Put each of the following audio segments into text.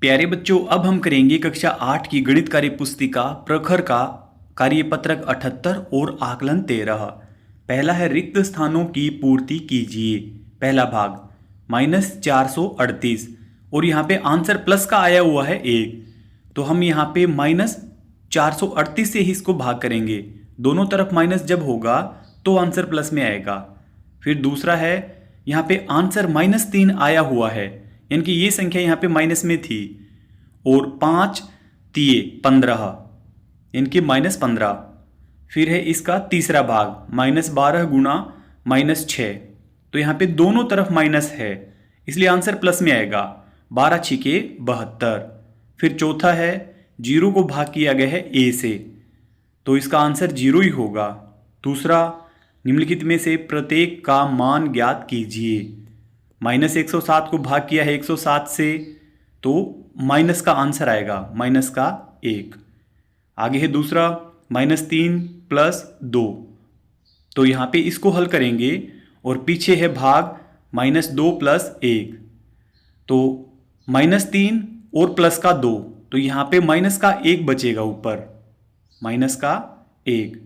प्यारे बच्चों, अब हम करेंगे कक्षा 8 की गणित कार्य पुस्तिका प्रखर का कार्यपत्रक 78 और आकलन 13। पहला है रिक्त स्थानों की पूर्ति कीजिए। पहला भाग -438 और यहाँ पे आंसर प्लस का आया हुआ है 1, तो हम यहाँ पे -438 से ही इसको भाग करेंगे। दोनों तरफ माइनस जब होगा तो आंसर प्लस में आएगा। फिर दूसरा है यहाँ पे आंसर -3 आया हुआ है, यानी कि ये संख्या यहाँ पे माइनस में थी, और 5 तिये 15 यानी कि -15। फिर है इसका तीसरा भाग -12 गुणा -6, तो यहाँ पे दोनों तरफ माइनस है इसलिए आंसर प्लस में आएगा, 12 छिके 72। फिर चौथा है 0 को भाग किया गया है a से, तो इसका आंसर 0 ही होगा। दूसरा, निम्नलिखित में से प्रत्येक का मान ज्ञात कीजिए। -107 को भाग किया है 107 से, तो माइनस का आंसर आएगा -1। आगे है दूसरा -3 + 2, तो यहाँ पे इसको हल करेंगे और पीछे है भाग -2 + 1, तो -3 और प्लस का 2, तो यहाँ पे माइनस का 1 बचेगा ऊपर, -1,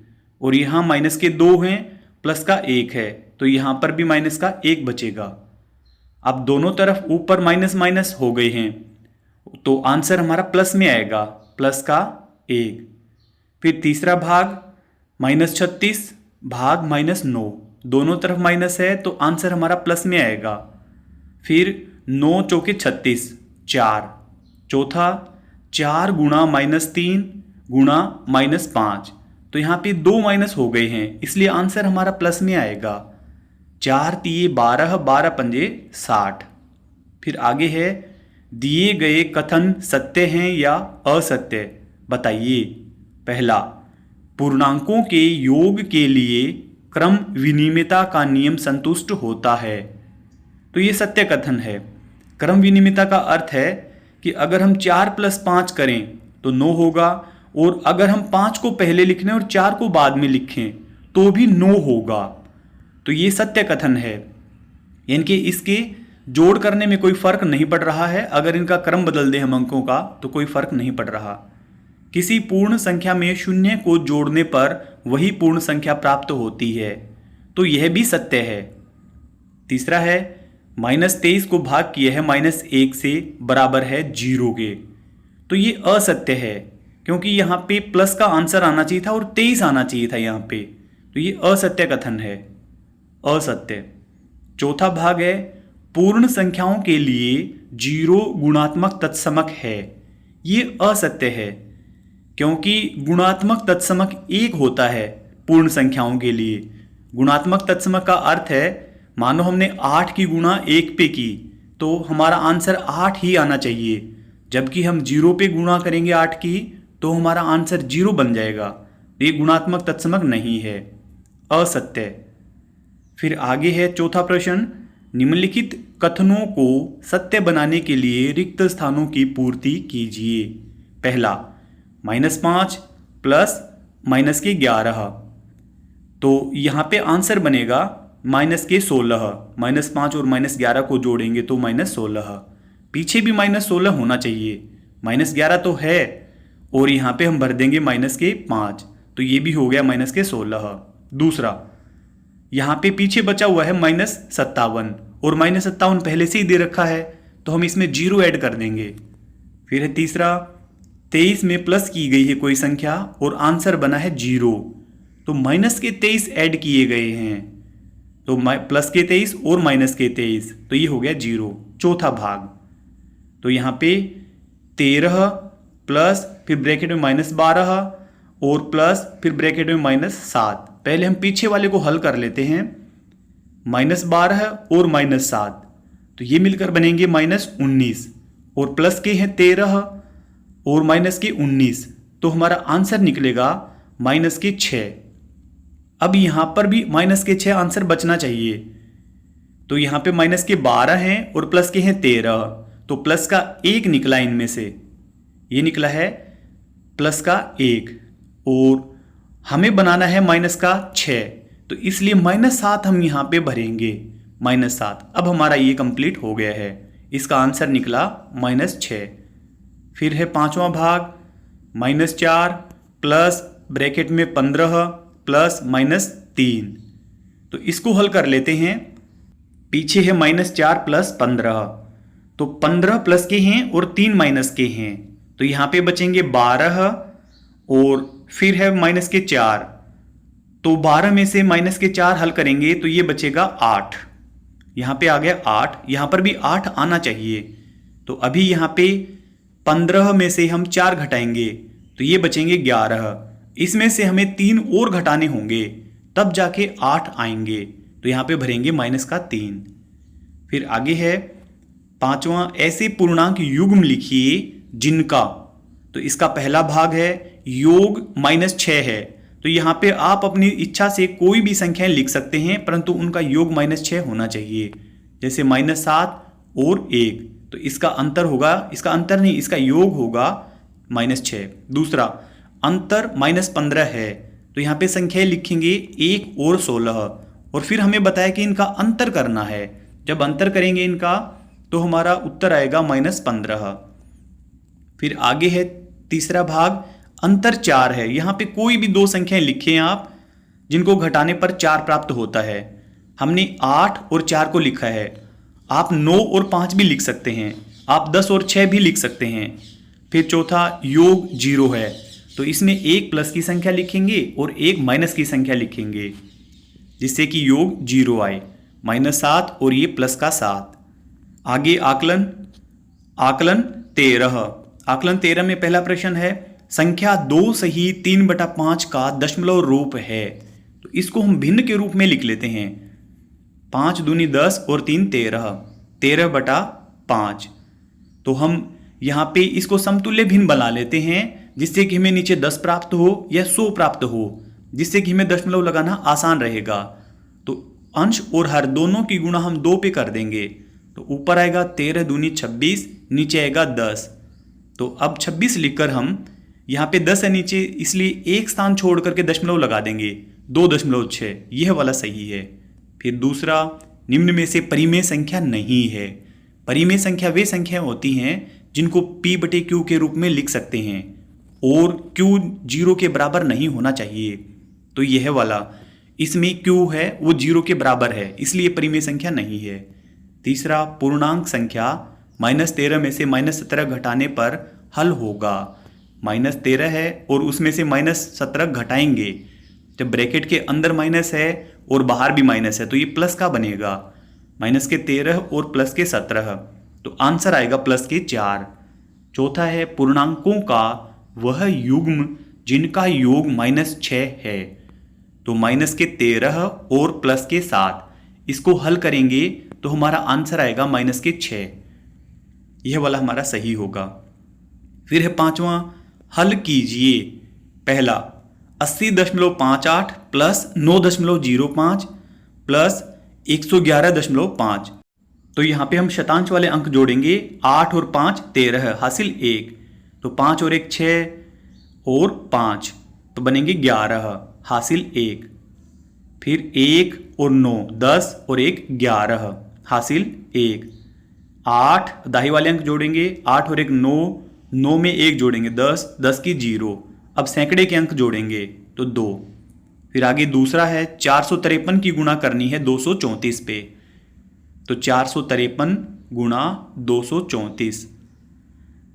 और यहाँ माइनस के 2 हैं प्लस का 1 है, तो यहाँ पर भी माइनस का 1 बचेगा। अब दोनों तरफ ऊपर माइनस माइनस हो गए हैं, तो आंसर हमारा प्लस में आएगा, प्लस का 1। फिर तीसरा भाग -36 भाग -9, दोनों तरफ माइनस है तो आंसर हमारा प्लस में आएगा। फिर 9 चौके 36 4, चौथा 4 गुणा -3 गुणा -5, तो यहाँ पे 2 माइनस हो गए हैं इसलिए आंसर हमारा प्लस में आएगा, 4 तिये 12 12 पंजे 60। फिर आगे है दिए गए कथन सत्य हैं या असत्य बताइए। पहला, पूर्णांकों के योग के लिए क्रम विनिमयता का नियम संतुष्ट होता है, तो ये सत्य कथन है। क्रम विनिमयता का अर्थ है कि अगर हम 4 + 5 करें तो 9 होगा, और अगर हम 5 को पहले लिखें और 4 को बाद में लिखें तो भी 9 होगा, तो ये सत्य कथन है। यानी कि इसके जोड़ करने में कोई फर्क नहीं पड़ रहा है, अगर इनका क्रम बदल दें हम अंकों का तो कोई फर्क नहीं पड़ रहा। किसी पूर्ण संख्या में शून्य को जोड़ने पर वही पूर्ण संख्या प्राप्त होती है, तो यह भी सत्य है। तीसरा है -23 को भाग किया है -1 से बराबर है 0 के, तो ये असत्य है, क्योंकि यहाँ पे प्लस का आंसर आना चाहिए था और 23 आना चाहिए था यहाँ पे, तो ये असत्य कथन है, असत्य। चौथा भाग है पूर्ण संख्याओं के लिए 0 गुणात्मक तत्समक है, ये असत्य है, क्योंकि गुणात्मक तत्समक 1 होता है पूर्ण संख्याओं के लिए। गुणात्मक तत्समक का अर्थ है, मानो हमने 8 की गुणा 1 पे की तो हमारा आंसर 8 ही आना चाहिए, जबकि हम 0 पे गुणा करेंगे 8 की तो हमारा आंसर 0 बन जाएगा, ये गुणात्मक तत्समक नहीं है, असत्य। फिर आगे है चौथा प्रश्न, निम्नलिखित कथनों को सत्य बनाने के लिए रिक्त स्थानों की पूर्ति कीजिए। पहला, -5 + -11, तो यहाँ पे आंसर बनेगा -16, -5 और -11 को जोड़ेंगे तो -16, पीछे भी -16 होना चाहिए, -11 तो है और यहाँ पे हम भर देंगे -5, तो ये भी हो गया -16। दूसरा, यहाँ पे पीछे बचा हुआ है -57 और -57 पहले से ही दे रखा है, तो हम इसमें 0 ऐड कर देंगे। फिर है तीसरा, 23 में प्लस की गई है कोई संख्या और आंसर बना है 0, तो माइनस के 23 ऐड किए गए हैं, तो प्लस के 23 और माइनस के 23, तो ये हो गया 0। चौथा भाग, तो यहाँ पे 13 प्लस फिर ब्रैकेट में -12 और प्लस फिर ब्रैकेट में -7। पहले हम पीछे वाले को हल कर लेते हैं, -12 और -7, तो ये मिलकर बनेंगे -19, और प्लस के हैं 13 और माइनस के 19, तो हमारा आंसर निकलेगा -6। अब यहाँ पर भी -6 आंसर बचना चाहिए, तो यहाँ पे -12 हैं और प्लस के हैं 13, तो प्लस का 1 निकला इनमें से, ये निकला है +1, और हमें बनाना है -6, तो इसलिए -7 हम यहाँ पे भरेंगे, -7। अब हमारा ये कंप्लीट हो गया है, इसका आंसर निकला -6। फिर है पांचवा भाग -4 प्लस ब्रैकेट में 15 प्लस -3। तो इसको हल कर लेते हैं। पीछे है -4 प्लस 15, तो 15 प्लस के हैं और 3 माइनस के हैं, तो यहाँ पे बचेंगे 12 और फिर है -4। तो 12 में से -4 हल करेंगे तो ये बचेगा 8। यहाँ पे आ गया 8, यहाँ पर भी 8 आना चाहिए। तो अभी यहाँ पे 15 में से हम 4 घटाएंगे तो ये बचेंगे 11। इसमें से हमें 3 और घटाने होंगे तब जाके 8 आएंगे, तो यहाँ पे भरेंगे -3। फिर आगे है पांचवा, ऐसे पूर्णांक युग्म लिखिए जिनका, तो इसका पहला भाग है योग -6 है, तो यहाँ पे आप अपनी इच्छा से कोई भी संख्याएं लिख सकते हैं, परंतु उनका योग -6 होना चाहिए। जैसे -7 और 1, तो इसका अंतर होगा, इसका अंतर नहीं, इसका योग होगा -6। दूसरा अंतर -15 है, तो यहाँ पे संख्याएं लिखेंगे 1 और 16, और फिर हमें बताया कि इनका अंतर करना है। जब अंतर करेंगे इनका तो हमारा उत्तर आएगा -15। फिर आगे है तीसरा भाग, अंतर 4 है। यहाँ पे कोई भी दो संख्याएं लिखें आप जिनको घटाने पर 4 प्राप्त होता है। हमने 8 और 4 को लिखा है, आप 9 और 5 भी लिख सकते हैं, आप 10 और 6 भी लिख सकते हैं। फिर चौथा योग 0 है, तो इसमें एक प्लस की संख्या लिखेंगे और एक माइनस की संख्या लिखेंगे जिससे कि योग 0 आए, -7 और ये प्लस का 7। आगे आकलन 13। आकलन 13 में पहला प्रश्न है, संख्या 2 सही 3/5 का दशमलव रूप है। तो इसको हम भिन्न के रूप में लिख लेते हैं। 5 दूनी 10 और 3 13, 13/5। तो हम यहाँ पे इसको समतुल्य भिन्न बना लेते हैं जिससे कि हमें नीचे 10 प्राप्त हो या 100 प्राप्त हो, जिससे कि हमें दशमलव लगाना आसान रहेगा। तो अंश और हर दोनों की गुणा हम 2 पे कर देंगे, तो ऊपर आएगा 13 दूनी 26, नीचे आएगा 10। तो अब 26 लिखकर हम यहाँ पे 10 है नीचे, इसलिए एक स्थान छोड़ करके दशमलव लगा देंगे, 2.6, यह वाला सही है। फिर दूसरा, निम्न में से परिमेय संख्या नहीं है। परिमेय संख्या वे संख्याएं होती हैं जिनको P/Q के रूप में लिख सकते हैं और Q 0 के बराबर नहीं होना चाहिए। तो यह वाला, इसमें Q है वो 0 के बराबर है, इसलिए परिमेय संख्या नहीं है। तीसरा, पूर्णांक संख्या -13 में से -17 घटाने पर हल होगा। -13 है और उसमें से -17 घटाएंगे, जब ब्रैकेट के अंदर माइनस है और बाहर भी माइनस है तो ये प्लस का बनेगा, -13 और +17, तो आंसर आएगा +4। चौथा है, पूर्णांकों का वह युग्म जिनका योग -6 है, तो -13 और +7, इसको हल करेंगे तो हमारा आंसर आएगा -6। यह वाला हमारा सही होगा। फिर है पांचवा, हल कीजिए। पहला 80.58 प्लस 9.05 प्लस 111.5। तो यहाँ पे हम शतांश वाले अंक जोड़ेंगे, 8 और 5 13, हासिल 1, तो 5 और 1 6 और 5, तो बनेंगे 11, हासिल 1। फिर 1 और 9 10 और 1 11, हासिल 1। 8 दाही वाले अंक जोड़ेंगे, 8 और 1 9, 9 में 1 जोड़ेंगे 10, 10 की 0। अब सैकड़े के अंक जोड़ेंगे तो 2। फिर आगे दूसरा है, 453 की गुणा करनी है 234 पे, तो 453 गुणा 234,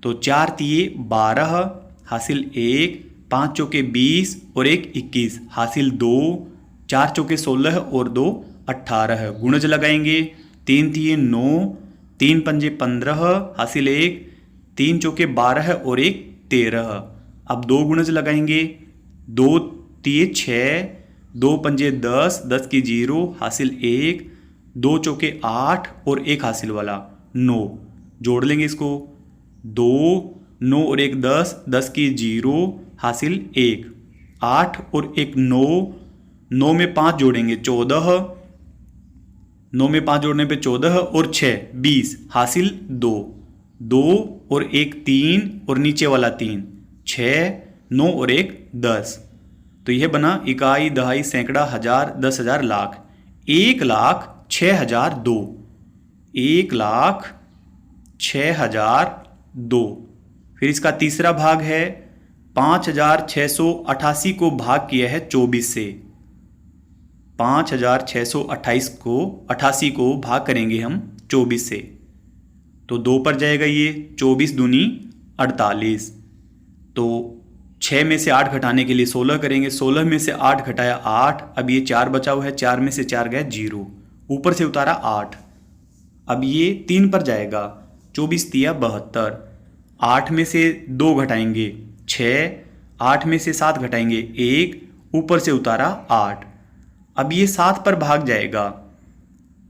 तो 4 तिये 12, हासिल 1, 5 चौके 20 और 1 21, हासिल 2, 4 चौके 16 और 2 18। गुणज लगाएंगे, 3 तिये 9, 3 पंजे 15, हासिल 1, 3 चौके 12 और 1 13। अब 2 गुणज लगाएंगे, 2 तिये 6, 2 पंजे 10, 10 की 0, हासिल 1, 2 चौके 8 और 1 हासिल वाला 9। जोड़ लेंगे इसको, 2 9 और 1 10, 10 की 0, हासिल 1, 8 और 1 9, 9 में 5 जोड़ेंगे 14, 9 में 5 जोड़ने पे 14 और 6 20, हासिल 2, 2 और 1 3 और नीचे वाला 3, 6 9 और 1 10। तो यह बना इकाई, दहाई, सैकड़ा, हजार, 10,000, लाख। 1,06,002, 1,06,002। फिर इसका तीसरा भाग है 5688 को भाग किया है 24 से। 5628 को 88 को भाग करेंगे हम 24 से, तो 2 पर जाएगा ये, 24 दूनी 48। तो 6 में से 8 घटाने के लिए 16 करेंगे, 16 में से 8 घटाया 8, अब ये 4 बचा हुआ है, 4 में से 4 गया 0, ऊपर से उतारा 8। अब ये 3 पर जाएगा, 24 तिया 72, 8 में से 2 घटाएंगे 6, 8 में से 7 घटाएंगे 1, ऊपर से उतारा 8। अब ये 7 पर भाग जाएगा,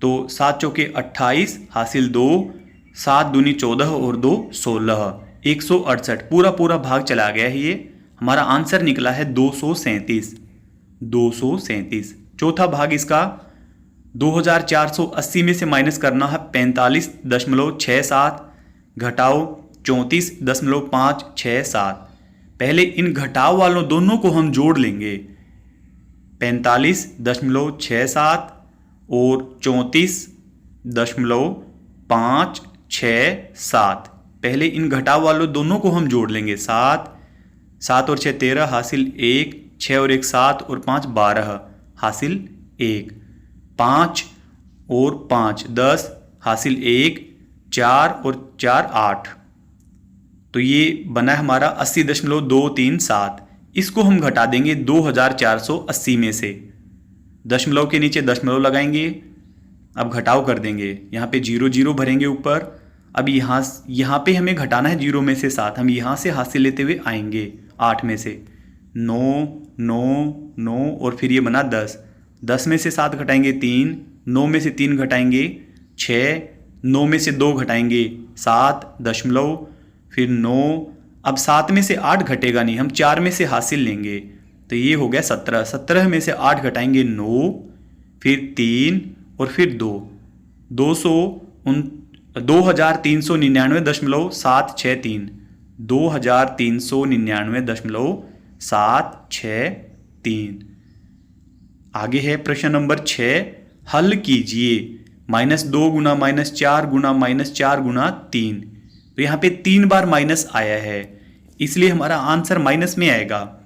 तो 7 चौके 28 हासिल 2, 7 दूनी 14 और 2 16, 168 पूरा भाग चला गया है। ये हमारा आंसर निकला है 237। 237 चौथा भाग इसका 2480 में से माइनस करना है 45.67 घटाओ 34.567। पहले इन घटाव वालों दोनों को हम जोड़ लेंगे, 45.67 और 34.567। पहले इन घटाव वालों दोनों को हम जोड़ लेंगे, 7 और 6 13 हासिल 1, 6 और 1 7 और 5 12 हासिल 1, 5 और 5 10 हासिल 1, 4 और 4 8। तो ये बना हमारा 80.237। इसको हम घटा देंगे 2480 में से, दशमलव के नीचे दशमलव लगाएंगे, अब घटाव कर देंगे, यहाँ पे 0 0 भरेंगे ऊपर। अब यहाँ पे हमें घटाना है 0 में से 7, हम यहाँ से हासिल लेते हुए आएंगे 8 में से 9 9 9 और फिर ये बना 10, 10 में से 7 घटाएंगे 3, 9 में से 3 घटाएंगे 6, 9 में से 2 घटाएंगे 7 दशमलव, फिर 9। अब 7 में से 8 घटेगा नहीं, हम 4 में से हासिल लेंगे, तो ये हो गया 17, 17 में से 8 घटाएंगे 9, फिर 3 और फिर 2, 2399.763, 2399.763। आगे है प्रश्न नंबर 6, हल कीजिए -2 गुना -4 गुना -4 गुना 3। तो यहाँ पे 3 बार माइनस आया है, इसलिए हमारा आंसर माइनस में आएगा।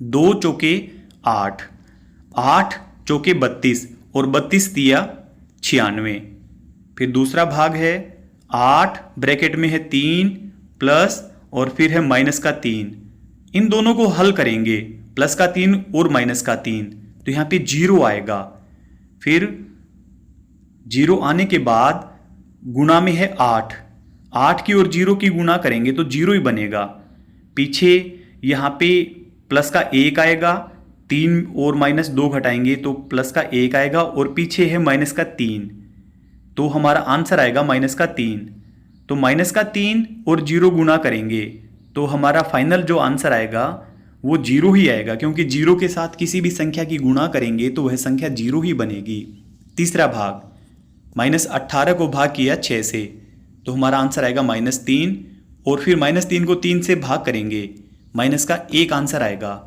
2 चौके 8, 8 चौके 32 और 32 तिया 96। फिर दूसरा भाग है 8 ब्रैकेट में है 3 प्लस और फिर है माइनस का 3। इन दोनों को हल करेंगे, प्लस का 3 और माइनस का 3, तो यहाँ पे 0 आएगा। फिर 0 आने के बाद गुणा में है 8, 8 की और 0 की गुणा करेंगे तो 0 ही बनेगा। पीछे यहाँ पे प्लस का 1 आएगा, 3 और -2 घटाएंगे तो प्लस का 1 आएगा, और पीछे है माइनस का 3, तो हमारा आंसर आएगा माइनस का 3। तो माइनस का 3 और 0 गुणा करेंगे तो हमारा फाइनल जो आंसर आएगा वो 0 ही आएगा, क्योंकि 0 के साथ किसी भी संख्या की गुणा करेंगे तो वह संख्या 0 ही बनेगी। तीसरा भाग -18 को भाग किया 6 से, तो हमारा आंसर आएगा -3, और फिर -3 को 3 से भाग करेंगे, माइनस का 1 आंसर आएगा।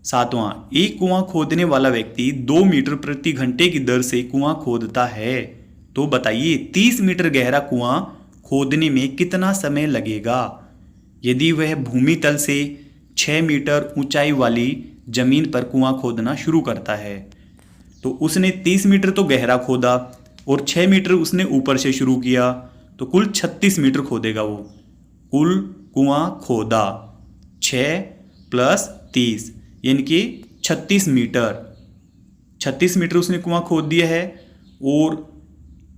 सातवां, एक कुआं खोदने वाला व्यक्ति 2 मीटर प्रति घंटे की दर से कुआं खोदता है, तो बताइए 30 मीटर गहरा कुआं खोदने में कितना समय लगेगा यदि वह भूमि तल से 6 मीटर ऊंचाई वाली जमीन पर कुआं खोदना शुरू करता है। तो उसने 30 मीटर तो गहरा खोदा और 6 मीटर उसने ऊपर से शुरू किया, तो कुल 36 मीटर खोदेगा वो। कुल कुआं खोदा 6 + 30 यानी कि 36 मीटर। 36 मीटर उसने कुआं खोद दिया है, और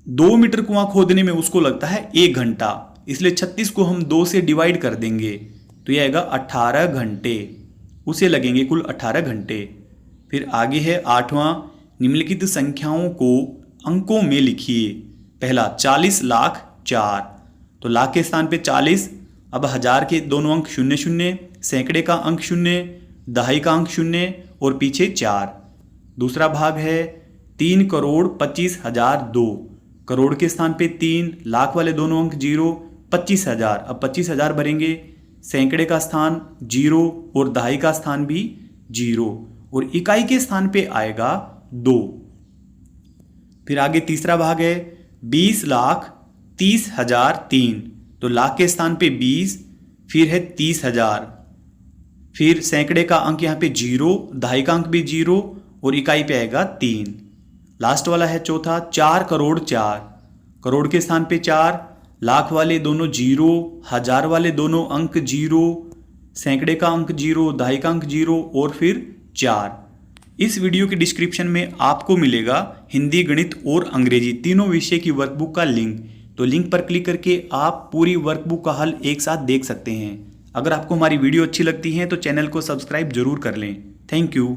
2 मीटर कुआं खोदने में उसको लगता है 1 घंटा, इसलिए 36 को हम 2 से डिवाइड कर देंगे तो यह आएगा 18 घंटे, उसे लगेंगे कुल 18 घंटे। फिर आगे है 8वां, निम्नलिखित संख्याओं को अंकों में लिखिए। पहला 40 लाख 4, तो लाख के स्थान पे 40, अब हजार के दोनों अंक 0 0, सैकड़े का अंक 0, दहाई का अंक 0 और पीछे 4। दूसरा भाग है 3,25,002, करोड़ के स्थान पे 3, लाख वाले दोनों अंक 0, 25,000, अब 25,000 भरेंगे, सैकड़े का स्थान 0 और दहाई का स्थान भी 0, और इकाई के स्थान पे आएगा 2। फिर आगे तीसरा भाग है 20,30,003, तो लाख के स्थान पे 20, फिर है 30,000, फिर सैकड़े का अंक यहाँ पे 0, दहाई का अंक भी 0 और इकाई पे आएगा 3। लास्ट वाला है चौथा 4 करोड़ 4, करोड़ के स्थान पे 4, लाख वाले दोनों 0, हजार वाले दोनों अंक 0, सैकड़े का अंक 0, दहाई का अंक 0 और फिर 4। इस वीडियो के डिस्क्रिप्शन में आपको मिलेगा हिंदी, गणित और अंग्रेजी तीनों विषय की वर्कबुक का लिंक। तो लिंक पर क्लिक करके आप पूरी वर्कबुक का हल एक साथ देख सकते हैं। अगर आपको हमारी वीडियो अच्छी लगती है तो चैनल को सब्सक्राइब जरूर कर लें। Thank you.